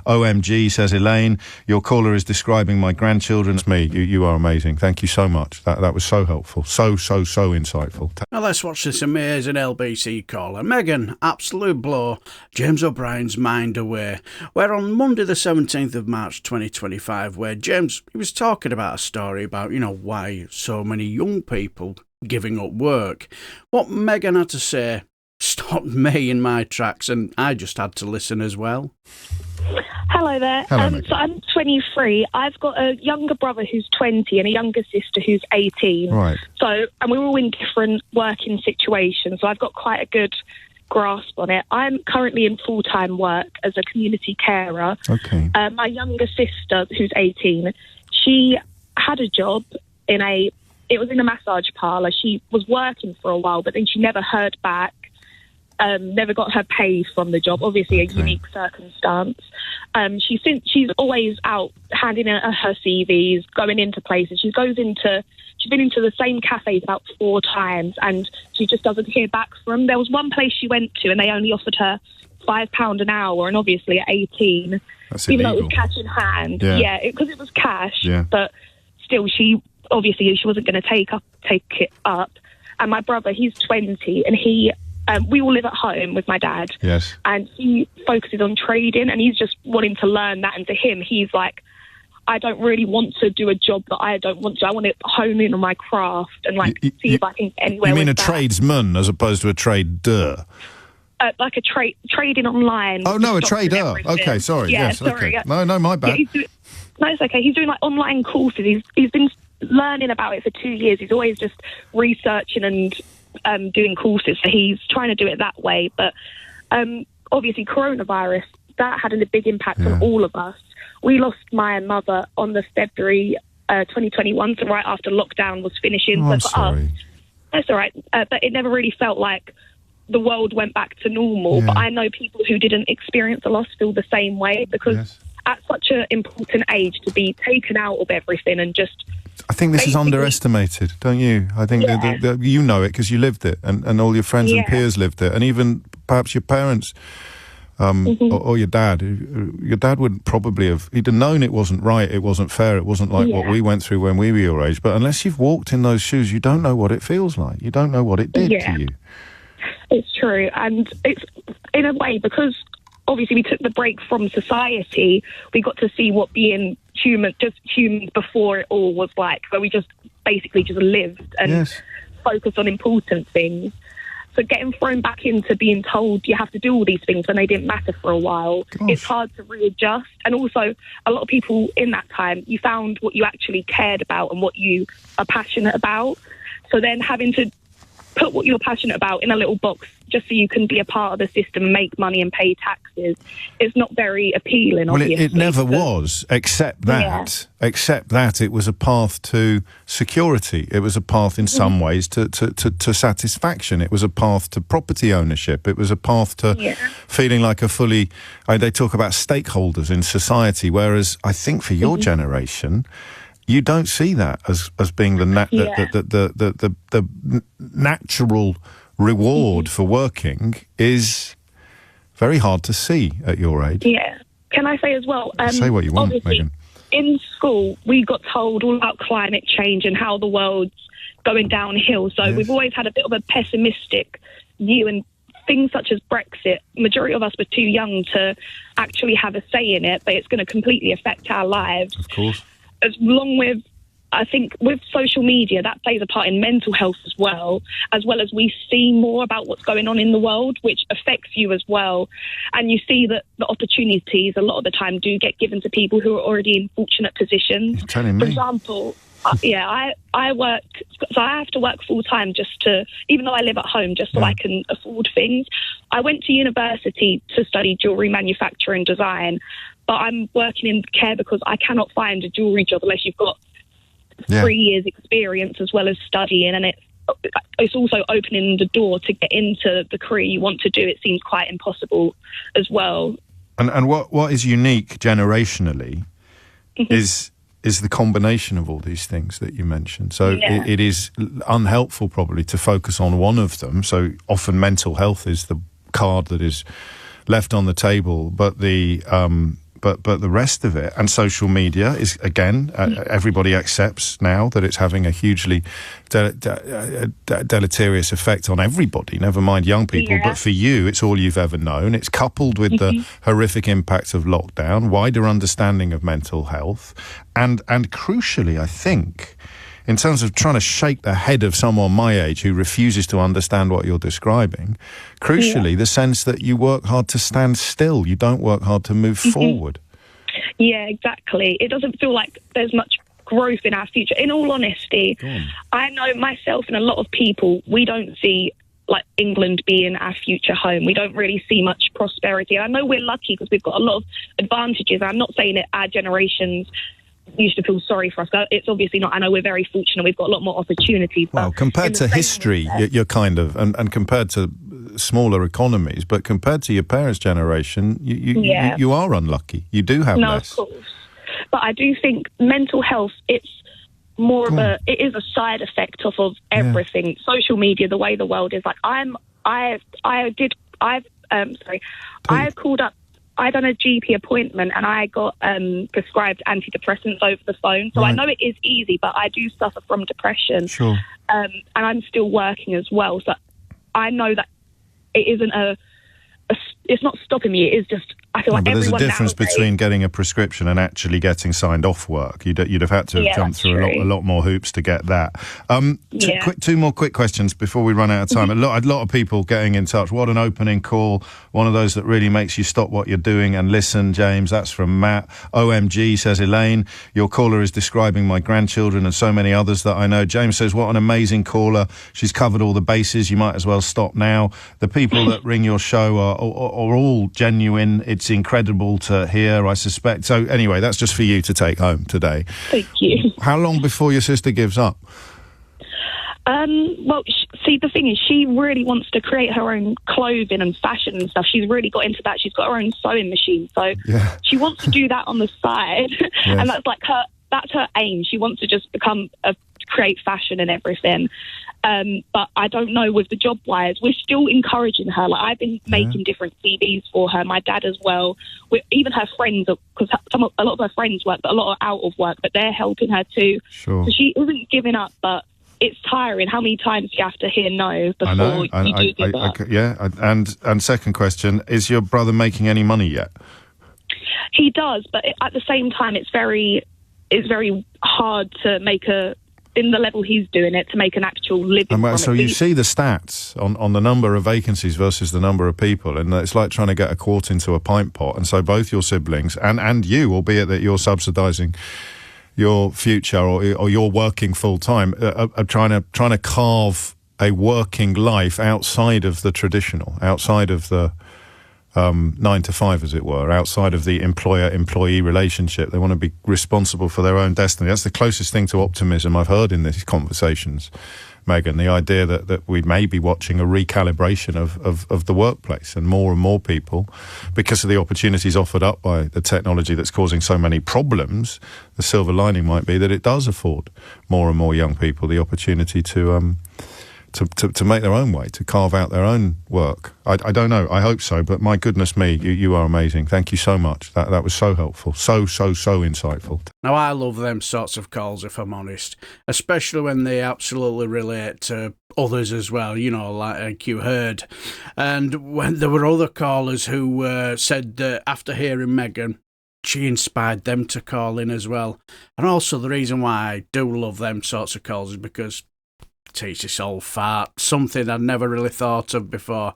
OMG, says Elaine. Your caller is describing my grandchildren. It's me. You are amazing. Thank you so much. That was so helpful. So insightful. Now let's watch this amazing LBC caller. Megan, absolute blow. James O'Brien's Mind Away. We're on Monday the 17th of March 2025, where James, he was talking about a story about, why so many young people giving up work. What Megan had to say stopped me in my tracks, and I just had to listen as well. Hello there. Hello, so I'm 23. I've got a younger brother who's 20 and a younger sister who's 18. Right. So, and we're all in different working situations, so I've got quite a good grasp on it. I'm currently in full-time work as a community carer. Okay. My younger sister, who's 18, she had a job it was in a massage parlour. She was working for a while, but then she never heard back. Never got her pay from the job. Obviously, a unique circumstance. She's always out handing her CVs, going into places. She's been into the same cafes about 4 times, and she just doesn't hear back from. There was one place she went to, and they only offered her £5 an hour, and obviously at 18, that's even illegal. though it was cash in hand, because it was cash. Yeah. But still, she wasn't going to take it up. And my brother, he's 20, and we all live at home with my dad. Yes. And he focuses on trading, and he's just wanting to learn that. And to him, he's like, I don't really want to do a job that I don't want to. I want to hone in on my craft and see if I can get anywhere. You mean with a that. tradesman as opposed to a trader? Like a trading online. Oh no, a trader. Okay, sorry. Yeah, yes. sorry. Okay. Yeah. No, my bad. Yeah, no, it's okay. He's doing online courses. He's been learning about it for 2 years. He's always just researching and doing courses, so he's trying to do it that way. But obviously coronavirus, that had a big impact on all of us. We lost my mother on the February 2021, so right after lockdown was finishing. I'm so for sorry. us, that's all right. But it never really felt like the world went back to normal. Yeah. But I know people who didn't experience the loss feel the same way, because at such an important age to be taken out of everything and just... I think this is underestimated, don't you? I think that you know it because you lived it, and all your friends and peers lived it, and even perhaps your parents or your dad. Your dad would probably have... He'd have known it wasn't right, it wasn't fair, it wasn't like what we went through when we were your age, but unless you've walked in those shoes, you don't know what it feels like. You don't know what it did to you. It's true, and it's in a way because obviously we took the break from society. We got to see what being humans before it all was like, where we just basically just lived and focused on important things. So getting thrown back into being told you have to do all these things when they didn't matter for a while, it's hard to readjust. And also, a lot of people in that time, you found what you actually cared about and what you are passionate about. So then having to put what you're passionate about in a little box just so you can be a part of the system, make money and pay taxes, it's not very appealing, obviously. Well, it never was, except that it was a path to security. It was a path in some ways to satisfaction. It was a path to property ownership. It was a path to feeling like a fully... they talk about stakeholders in society, whereas I think for your generation... You don't see that as being the natural reward for working is very hard to see at your age. Yeah. Can I say as well? Say what you want, Megan. In school, we got told all about climate change and how the world's going downhill. So we've always had a bit of a pessimistic view, and things such as Brexit, majority of us were too young to actually have a say in it, but it's going to completely affect our lives. Of course. Along with, I think, with social media, that plays a part in mental health as well as we see more about what's going on in the world, which affects you as well. And you see that the opportunities a lot of the time do get given to people who are already in fortunate positions. You're telling me. For example, I work, so I have to work full time just to, even though I live at home, just so I can afford things. I went to university to study jewellery manufacture and design, but I'm working in care because I cannot find a jewellery job unless you've got 3 years experience as well as studying, and it's also opening the door to get into the career you want to do. It seems quite impossible as well. And what is unique generationally is the combination of all these things that you mentioned. So it is unhelpful probably to focus on one of them. So often mental health is the card that is left on the table, but the but the rest of it, and social media is, again, everybody accepts now that it's having a hugely deleterious effect on everybody, never mind young people. But for you, it's all you've ever known. It's coupled with the horrific impact of lockdown, wider understanding of mental health, and crucially, I think, in terms of trying to shake the head of someone my age who refuses to understand what you're describing, crucially, the sense that you work hard to stand still. You don't work hard to move forward. Yeah, exactly. It doesn't feel like there's much growth in our future. In all honesty, I know myself and a lot of people, we don't see like England being our future home. We don't really see much prosperity. I know we're lucky because we've got a lot of advantages. I'm not saying that our generations used to feel sorry for us. It's obviously not. I know we're very fortunate. We've got a lot more opportunities. Well, compared to history, you're kind of, and compared to smaller economies, but compared to your parents' generation, you are unlucky. You do have less. Of course. But I do think mental health, it's more of it is a side effect of everything. Social media, the way the world is. Like I called up. I done a GP appointment and I got prescribed antidepressants over the phone. So I know it is easy, but I do suffer from depression. Sure. And I'm still working as well. So I know that it isn't it's not stopping me. It is just, I feel like there's everyone a difference nowadays, between getting a prescription and actually getting signed off work. You'd have had to have jumped through a lot more hoops to get that. Two more quick questions before we run out of time. A lot of people getting in touch. What an opening call. One of those that really makes you stop what you're doing and listen, James. That's from Matt. OMG, says Elaine. Your caller is describing my grandchildren and so many others that I know. James says, what an amazing caller. She's covered all the bases. You might as well stop now. The people that ring your show are all genuine. It's incredible to hear, I suspect. So anyway, that's just for you to take home today. Thank you. How long before your sister gives up? Well, see, the thing is, she really wants to create her own clothing and fashion and stuff. She's really got into that. She's got her own sewing machine. So she wants to do that on the side. And that's like that's her aim. She wants to just create fashion and everything. But I don't know with the job wise, we're still encouraging her. Like I've been making different CDs for her, my dad as well. Even her friends, because a lot of her friends work, but a lot are out of work, but they're helping her too. Sure. So she isn't giving up, but it's tiring. How many times do you have to hear no before you do give up? And second question, is your brother making any money yet? He does, but at the same time, it's very hard to make in the level he's doing it, to make an actual living from it. So you see the stats on the number of vacancies versus the number of people, and it's like trying to get a quart into a pint pot. And so both your siblings and you, albeit that you're subsidising your future or you're working full time, are trying to carve a working life outside of the traditional, outside of the 9 to 5, as it were, outside of the employer-employee relationship. They want to be responsible for their own destiny. That's the closest thing to optimism I've heard in these conversations, Megan. The idea that we may be watching a recalibration of the workplace, and more people, because of the opportunities offered up by the technology that's causing so many problems. The silver lining might be that it does afford more and more young people the opportunity to make their own way, to carve out their own work. I don't know. I hope so. But my goodness me, you are amazing. Thank you so much. That was so helpful. So insightful. Now, I love them sorts of calls, if I'm honest, especially when they absolutely relate to others as well, like you heard. And when there were other callers who said that after hearing Megan, she inspired them to call in as well. And also the reason why I do love them sorts of calls is because teach this old fart, something I'd never really thought of before.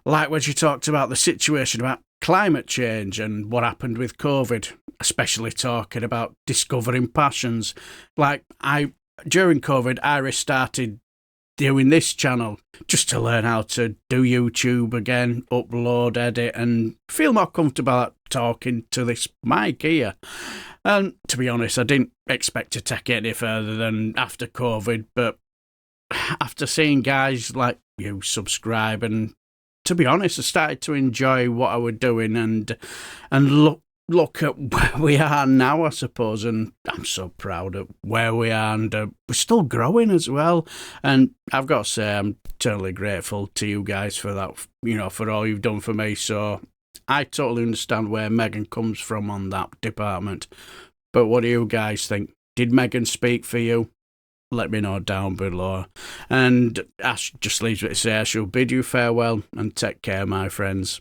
Like when she talked about the situation about climate change and what happened with COVID, especially talking about discovering passions. Like during COVID, I restarted doing this channel just to learn how to do YouTube again, upload, edit, and feel more comfortable talking to this mic here. And to be honest, I didn't expect to take it any further than after COVID, but after seeing guys like you subscribe, and to be honest, I started to enjoy what I was doing and look at where we are now, I suppose, and I'm so proud of where we are, and we're still growing as well. And I've got to say, I'm totally grateful to you guys for that, for all you've done for me. So I totally understand where Megan comes from on that department. But what do you guys think? Did Megan speak for you? Let me know down below. And Ash just leaves me to say I shall bid you farewell and take care, my friends.